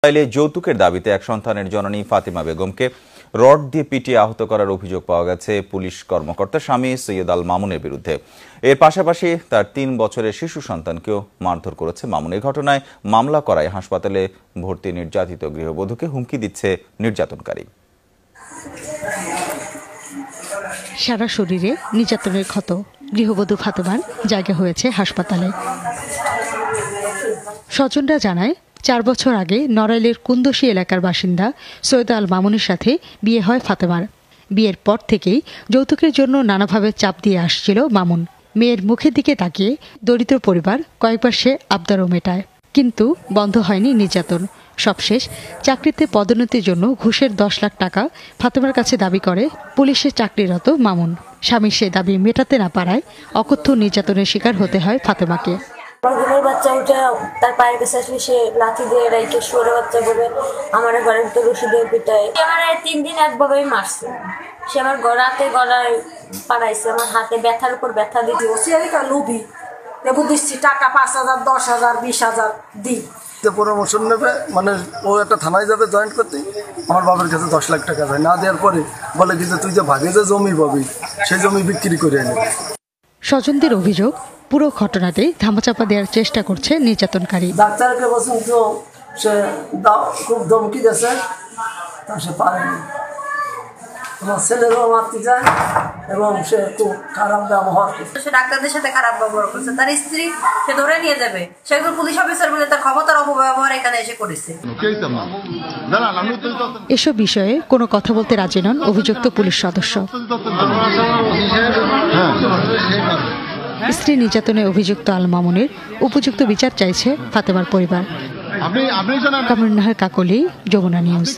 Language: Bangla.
নড়াইলে যৌতুকের দাবিতে এক সন্তানের জননী ফাতিমা বেগমকে রড দিয়ে পিটিয়ে আহত করার অভিযোগ পাওয়া গেছে পুলিশ কর্মকর্তা স্বামী সৈয়দ আল মামুনের বিরুদ্ধে। এর পাশাপাশি তার ৩ বছরের শিশু সন্তানকেও মারধর করেছে মামুন। এই ঘটনায় মামলা করায় হাসপাতালে ভর্তি নির্যাতিত গৃহবধূকে হুমকি দিচ্ছে নির্যাতনকারী। সারা শরীরে নির্যাতনের ক্ষত গৃহবধূ ফাতেমার জায়গা হয়েছে হাসপাতালে। স্বজনরা জানায় ৪ বছর আগে নড়াইলের কুন্দশী এলাকার বাসিন্দা সৈয়দ আল মামুনের সাথে বিয়ে হয় ফাতেমার। বিয়ের পর থেকেই যৌতুকের জন্য নানাভাবে চাপ দিয়ে আসছিল মামুন। মেয়ের মুখের দিকে তাকিয়ে দরিদ্র পরিবার কয়েকবার সে আবদারও মেটায়, কিন্তু বন্ধ হয়নি নির্যাতন। সবশেষ চাকরিতে পদোন্নতির জন্য ঘুষের ১০ লাখ টাকা ফাতেমার কাছে দাবি করে পুলিশে চাকরিরত মামুন। স্বামীর সে দাবি মেটাতে না পারায় অকথ্য নির্যাতনের শিকার হতে হয় ফাতেমাকে। ঘুমের বাচ্চা উঠে তার পায়ের কাছে আসলে সে লাঠি দিয়ে রাইকে শুয়ে বাচ্চা বলে আমার ঘরের ভিতরে রশি দিয়ে পিটায়। আমার ৩ দিন একভাবেই মারছে। সে আমার রাতে গলায় পাড়াইছে, আমার হাতে ব্যথার উপর ব্যথা দিতে। লুবি দেবো দিচ্ছি টাকা ৫,০০০, ১০,০০০, ২০,০০০ দিই। পরামর্শ নেবে, মানে ও একটা থানায় যাবে জয়েন্ট করতে, আমার বাবার কাছে ১০ লাখ টাকা যায় না দেওয়ার পরে বলে কি যে তুই যে ভাগে যে জমি পাবি সেই জমি বিক্রি করে এনে। স্বজনদের অভিযোগ, পুরো ঘটনাতে ধামাচাপা দেওয়ার চেষ্টা করছে নির্যাতনকারী। ডাক্তারকে বলছেন তো সে খুব ধমকি দিয়েছে, তা সে পারেনি। আমার ছেলেরও মারতে যায় এবং সে খুব খারাপ ব্যবহার করছে। সে ডাক্তারদের সাথে খারাপ ব্যবহার করছে। তার স্ত্রী সে ধরে নিয়ে যাবে, সে একজন পুলিশ অফিসার বলে তার ক্ষমতার অপব্যবহার এখানে এসে করেছে। এসব বিষয়ে কোনো কথা বলতে রাজি নন অভিযুক্ত পুলিশ সদস্য। স্ত্রী নির্যাতনে অভিযুক্ত আল মামুনের উপযুক্ত বিচার চাইছে ফাতেমার পরিবার। কামরুন নাহার কাকলি, যমুনা নিউজ।